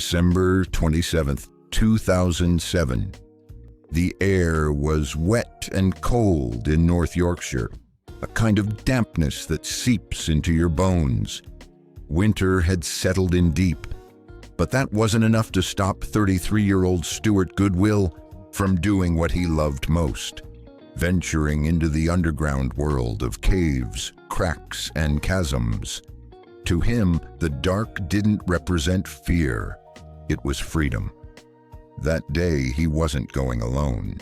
December 27th, 2007. The air was wet and cold in North Yorkshire, a kind of dampness that seeps into your bones. Winter had settled in deep, but that wasn't enough to stop 33-year-old Stuart Goodwill from doing what he loved most, venturing into the underground world of caves, cracks, and chasms. To him, the dark didn't represent fear, it was freedom. That day, he wasn't going alone.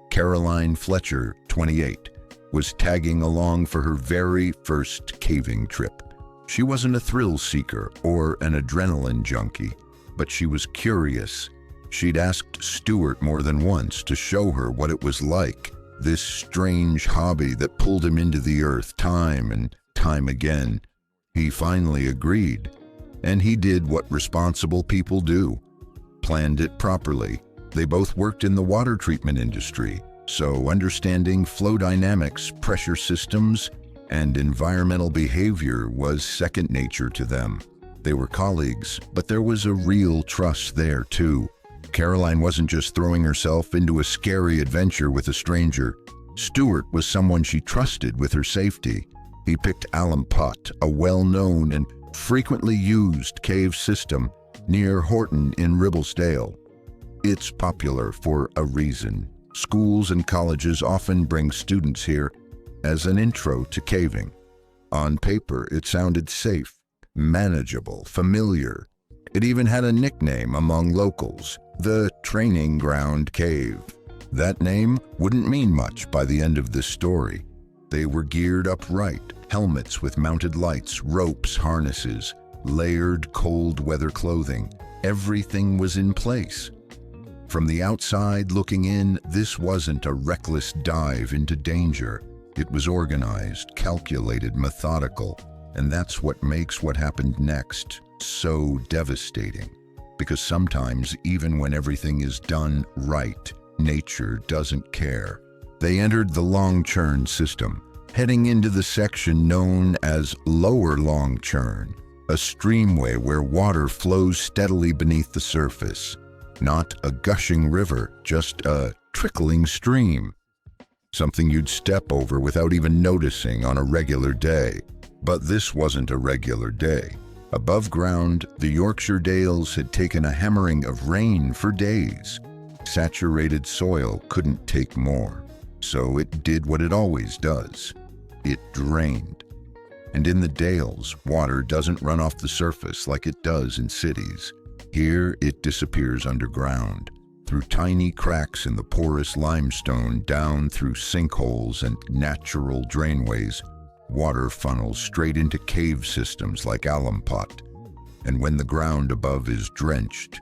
Caroline Fletcher, 28, was tagging along for her very first caving trip. She wasn't a thrill seeker or an adrenaline junkie, but she was curious. She'd asked Stuart more than once to show her what it was like, this strange hobby that pulled him into the earth time and time again. He finally agreed, and he did what responsible people do. Planned it properly. They both worked in the water treatment industry, so understanding flow dynamics, pressure systems, and environmental behavior was second nature to them. They were colleagues, but there was a real trust there too. Caroline wasn't just throwing herself into a scary adventure with a stranger. Stuart was someone she trusted with her safety. He picked Alum Pot, a well-known and frequently used cave system near Horton in Ribblesdale. It's popular for a reason. Schools and colleges often bring students here as an intro to caving. On paper, it sounded safe, manageable, familiar. It even had a nickname among locals, the Training Ground Cave. That name wouldn't mean much by the end of this story. They were geared up right, helmets with mounted lights, ropes, harnesses, layered cold weather clothing. Everything was in place. From the outside looking in, this wasn't a reckless dive into danger. It was organized, calculated, methodical, and that's what makes what happened next so devastating. Because sometimes, even when everything is done right, nature doesn't care. They entered the Long Churn system, heading into the section known as Lower Long Churn, a streamway where water flows steadily beneath the surface. Not a gushing river, just a trickling stream. Something you'd step over without even noticing on a regular day. But this wasn't a regular day. Above ground, the Yorkshire Dales had taken a hammering of rain for days. Saturated soil couldn't take more, so it did what it always does. It drained. And in the Dales, water doesn't run off the surface like it does in cities. Here, it disappears underground, through tiny cracks in the porous limestone, down through sinkholes and natural drainways. Water funnels straight into cave systems like Alum Pot. And when the ground above is drenched,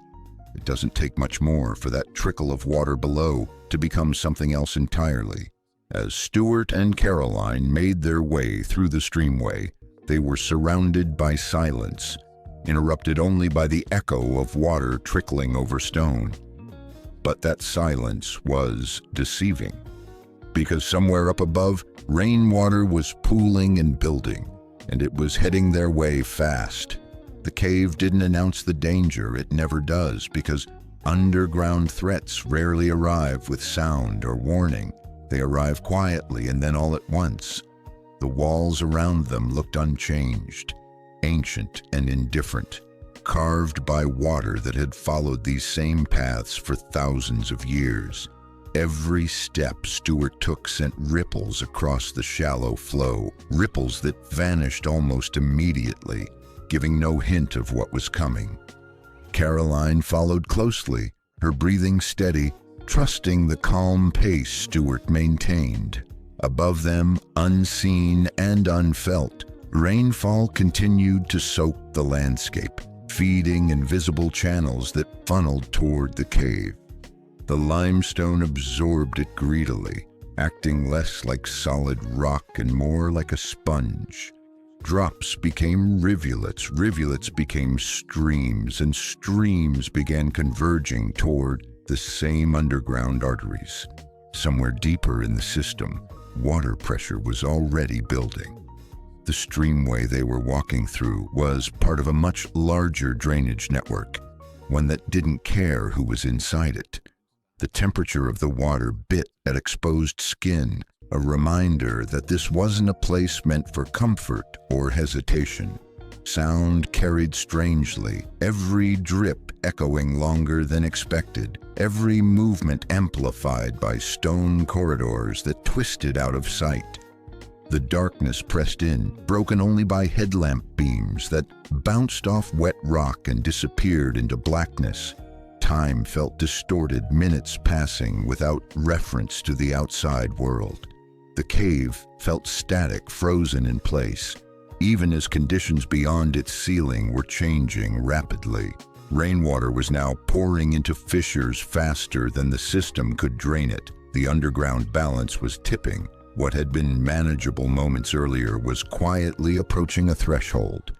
it doesn't take much more for that trickle of water below to become something else entirely. As Stuart and Caroline made their way through the streamway, they were surrounded by silence, interrupted only by the echo of water trickling over stone. But that silence was deceiving, because somewhere up above, rainwater was pooling and building, and it was heading their way fast. The cave didn't announce the danger, it never does, because underground threats rarely arrive with sound or warning. They arrive quietly and then all at once. The walls around them looked unchanged, ancient and indifferent, carved by water that had followed these same paths for thousands of years. Every step Stuart took sent ripples across the shallow flow, ripples that vanished almost immediately, giving no hint of what was coming. Caroline followed closely, her breathing steady, trusting the calm pace Stuart maintained. Above them, unseen and unfelt, rainfall continued to soak the landscape, feeding invisible channels that funneled toward the cave. The limestone absorbed it greedily, acting less like solid rock and more like a sponge. Drops became rivulets, rivulets became streams, and streams began converging toward the same underground arteries. Somewhere deeper in the system, water pressure was already building. The streamway they were walking through was part of a much larger drainage network. one that didn't care who was inside it. The temperature of the water bit at exposed skin, a reminder that this wasn't a place meant for comfort or hesitation. Sound carried strangely, every drip echoing longer than expected, every movement amplified by stone corridors that twisted out of sight. The darkness pressed in, broken only by headlamp beams that bounced off wet rock and disappeared into blackness. Time felt distorted, minutes passing without reference to the outside world. The cave felt static, frozen in place, even as conditions beyond its ceiling were changing rapidly. Rainwater was now pouring into fissures faster than the system could drain it. The underground balance was tipping. What had been manageable moments earlier was quietly approaching a threshold.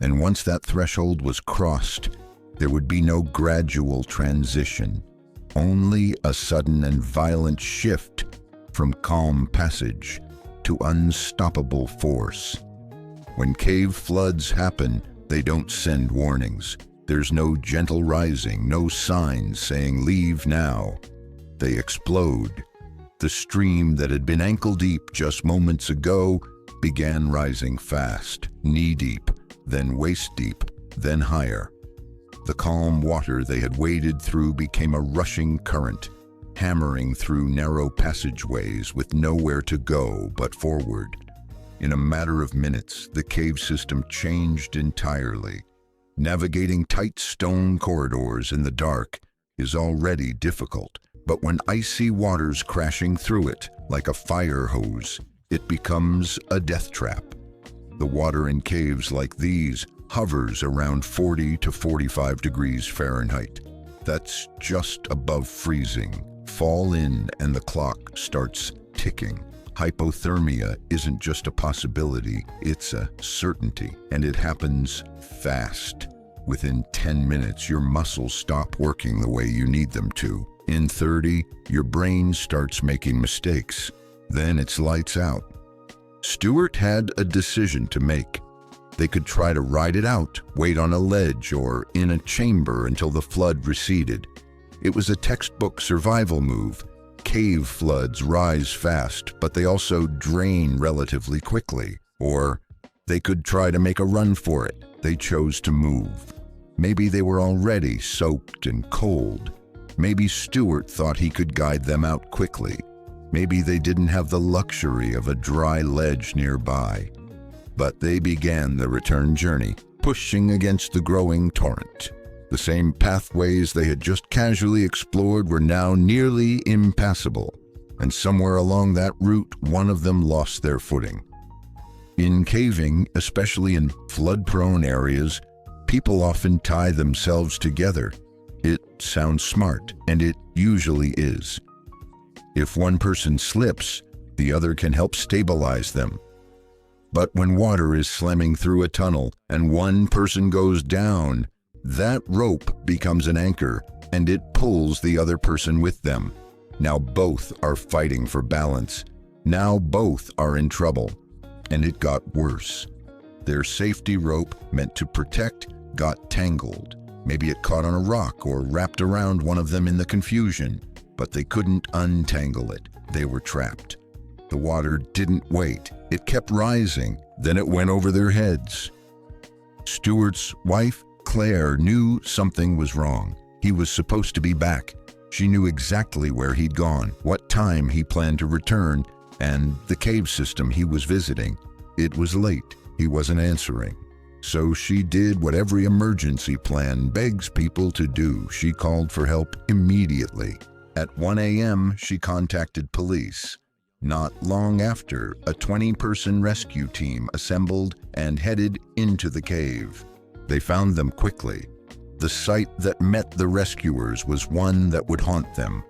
And once that threshold was crossed, there would be no gradual transition, only a sudden and violent shift from calm passage to unstoppable force. When cave floods happen, they don't send warnings. There's no gentle rising, no signs saying leave now. They explode. The stream that had been ankle-deep just moments ago began rising fast, knee-deep, then waist-deep, then higher. The calm water they had waded through became a rushing current, hammering through narrow passageways with nowhere to go but forward. In a matter of minutes, the cave system changed entirely. Navigating tight stone corridors in the dark is already difficult, but when icy water's crashing through it like a fire hose, it becomes a death trap. The water in caves like these hovers around 40 to 45 degrees Fahrenheit. That's just above freezing. Fall in and the clock starts ticking. Hypothermia isn't just a possibility, it's a certainty, and it happens fast. Within 10 minutes, your muscles stop working the way you need them to. In 30, your brain starts making mistakes. Then it's lights out. Stewart had a decision to make. They could try to ride it out, wait on a ledge or in a chamber until the flood receded. It was a textbook survival move. Cave floods rise fast, but they also drain relatively quickly. Or they could try to make a run for it. They chose to move. Maybe they were already soaked and cold. Maybe Stewart thought he could guide them out quickly. Maybe they didn't have the luxury of a dry ledge nearby. But they began the return journey, pushing against the growing torrent. The same pathways they had just casually explored were now nearly impassable, and somewhere along that route, one of them lost their footing. In caving, especially in flood-prone areas, people often tie themselves together. It sounds smart, and it usually is. If one person slips, the other can help stabilize them. But when water is slamming through a tunnel and one person goes down, that rope becomes an anchor, and it pulls the other person with them. Now both are fighting for balance. Now both are in trouble. And it got worse. Their safety rope, meant to protect, got tangled. Maybe it caught on a rock or wrapped around one of them in the confusion, but they couldn't untangle it. They were trapped. The water didn't wait. It kept rising. Then it went over their heads. Stewart's wife, Claire, knew something was wrong. He was supposed to be back. She knew exactly where he'd gone, what time he planned to return, and the cave system he was visiting. It was late. He wasn't answering. So she did what every emergency plan begs people to do. She called for help immediately. At 1 a.m., she contacted police. Not long after, a 20-person rescue team assembled and headed into the cave. They found them quickly. The sight that met the rescuers was one that would haunt them.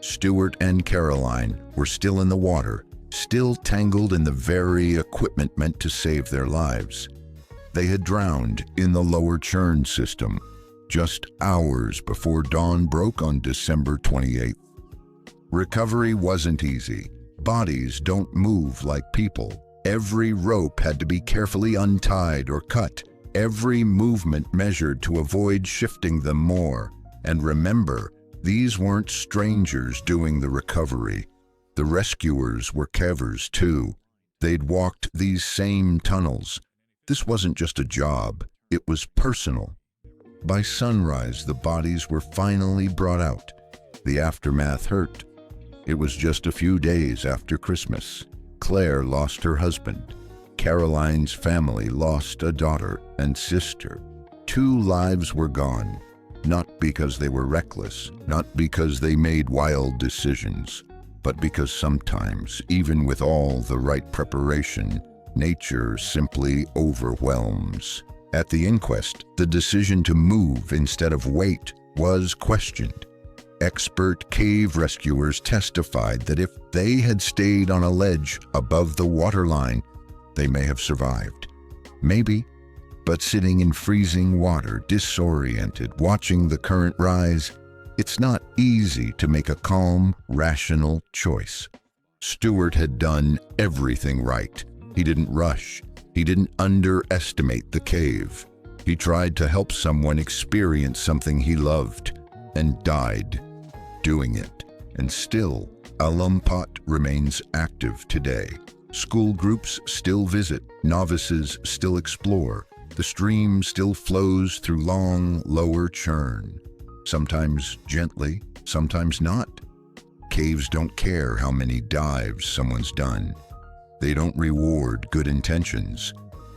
Stewart and Caroline were still in the water, still tangled in the very equipment meant to save their lives. They had drowned in the lower churn system just hours before dawn broke on December 28th. Recovery wasn't easy. Bodies don't move like people. Every rope had to be carefully untied or cut, every movement measured to avoid shifting them more. And remember, these weren't strangers doing the recovery. The rescuers were cavers too. They'd walked these same tunnels. This wasn't just a job, it was personal. By sunrise, the bodies were finally brought out. The aftermath hurt. It was just a few days after Christmas. Claire lost her husband. Caroline's family lost a daughter and sister. 2 lives were gone, not because they were reckless, not because they made wild decisions, but because sometimes, even with all the right preparation, nature simply overwhelms. At the inquest, the decision to move instead of wait was questioned. Expert cave rescuers testified that if they had stayed on a ledge above the waterline, they may have survived. Maybe, but sitting in freezing water, disoriented, watching the current rise, it's not easy to make a calm, rational choice. Stewart had done everything right. He didn't rush. He didn't underestimate the cave. He tried to help someone experience something he loved, and died doing it. And still, Alumpot remains active today. School groups still visit, novices still explore. The stream still flows through long, lower churn. Sometimes gently, sometimes not. Caves don't care how many dives someone's done. They don't reward good intentions,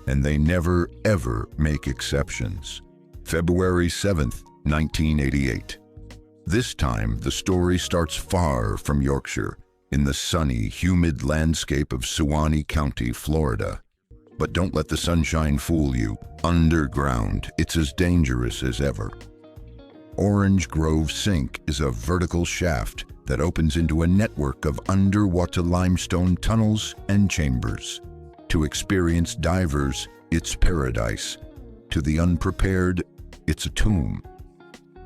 and they never, ever make exceptions. February 7th, 1988. This time, the story starts far from Yorkshire, in the sunny, humid landscape of Suwannee County, Florida. But don't let the sunshine fool you. Underground, it's as dangerous as ever. Orange Grove Sink is a vertical shaft that opens into a network of underwater limestone tunnels and chambers. To experienced divers, it's paradise. To the unprepared, it's a tomb.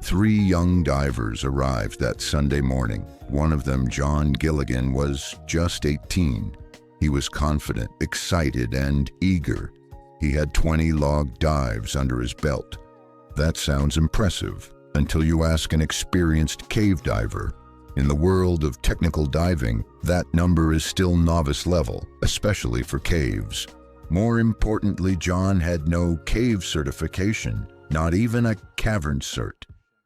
3 young divers arrived that Sunday morning. One of them, John Gilligan, was just 18. He was confident, excited, and eager. He had 20 log dives under his belt. That sounds impressive until you ask an experienced cave diver. In the world of technical diving, that number is still novice level, especially for caves. More importantly, John had no cave certification, not even a cavern cert.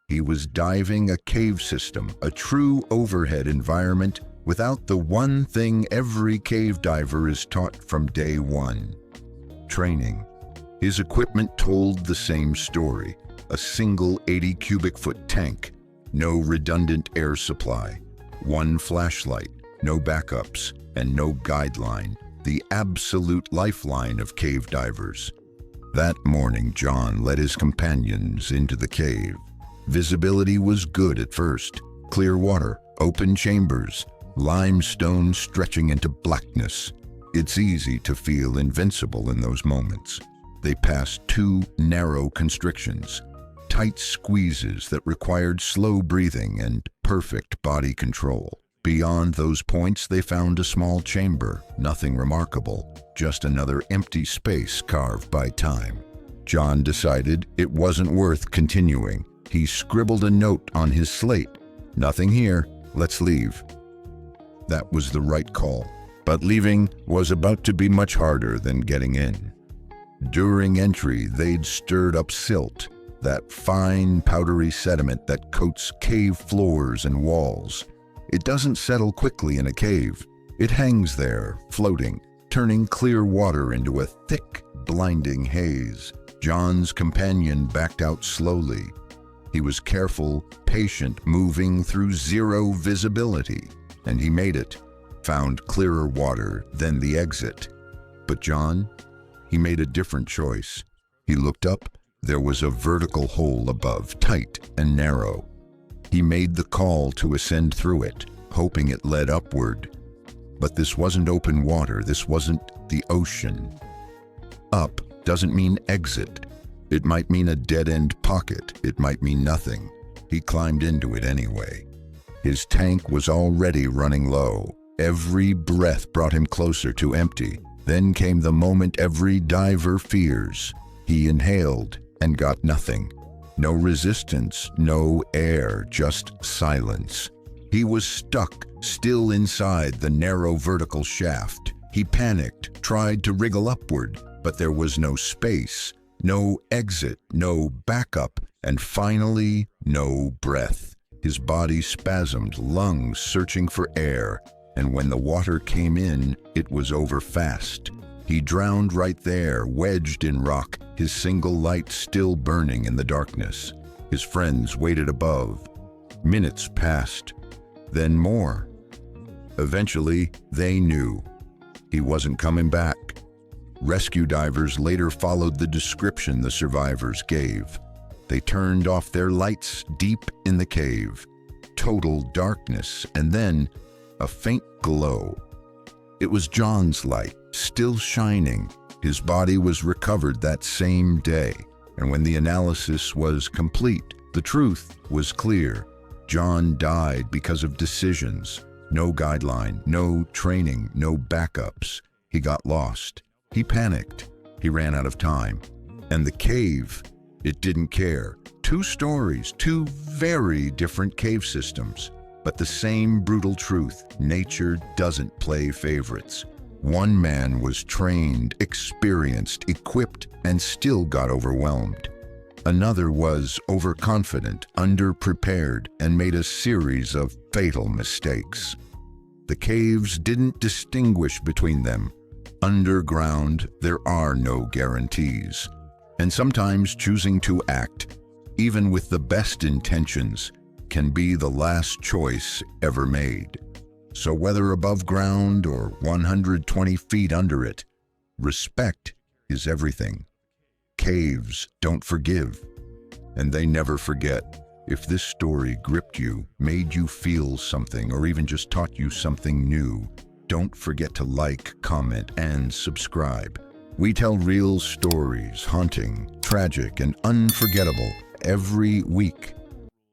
He was diving a cave system, a true overhead environment, without the one thing every cave diver is taught from day one: training. His equipment told the same story: a single 80 cubic foot tank, no redundant air supply, 1 flashlight, no backups, and no guideline, the absolute lifeline of cave divers. That morning, John led his companions into the cave. Visibility was good at first: clear water, open chambers, limestone stretching into blackness. It's easy to feel invincible in those moments. They passed 2 narrow constrictions, tight squeezes that required slow breathing and perfect body control. Beyond those points, they found a small chamber, nothing remarkable, just another empty space carved by time. John decided it wasn't worth continuing. He scribbled a note on his slate: "Nothing here, let's leave." That was the right call, but leaving was about to be much harder than getting in. During entry, they'd stirred up silt, that fine, powdery sediment that coats cave floors and walls. It doesn't settle quickly in a cave. It hangs there, floating, turning clear water into a thick, blinding haze. John's companion backed out slowly. He was careful, patient, moving through 0 visibility, and he made it, found clearer water, then the exit. But John, he made a different choice. He looked up. There was a vertical hole above, tight and narrow. He made the call to ascend through it, hoping it led upward. But this wasn't open water. This wasn't the ocean. Up doesn't mean exit. It might mean a dead-end pocket. It might mean nothing. He climbed into it anyway. His tank was already running low. Every breath brought him closer to empty. Then came the moment every diver fears. He inhaled and got nothing. No resistance, no air, just silence. He was stuck, still inside the narrow vertical shaft. He panicked, tried to wriggle upward, but there was no space, no exit, no backup, and finally, no breath. His body spasmed, lungs searching for air, and when the water came in, it was over fast. He drowned right there, wedged in rock, his single light still burning in the darkness. His friends waited above. Minutes passed, then more. Eventually, they knew. He wasn't coming back. Rescue divers later followed the description the survivors gave. They turned off their lights deep in the cave. Total darkness, and then a faint glow. It was John's light, still shining. His body was recovered that same day, and when the analysis was complete, the truth was clear. John died because of decisions. No guideline, no training, no backups. He got lost. He panicked. He ran out of time. And the cave, it didn't care. 2 stories, 2 very different cave systems. But the same brutal truth, nature doesn't play favorites. One man was trained, experienced, equipped, and still got overwhelmed. Another was overconfident, underprepared, and made a series of fatal mistakes. The caves didn't distinguish between them. Underground, there are no guarantees. And sometimes choosing to act, even with the best intentions, can be the last choice ever made. So whether above ground or 120 feet under it, respect is everything. Caves don't forgive, and they never forget. If this story gripped you, made you feel something, or even just taught you something new, don't forget to like, comment, and subscribe. We tell real stories, haunting, tragic, and unforgettable every week.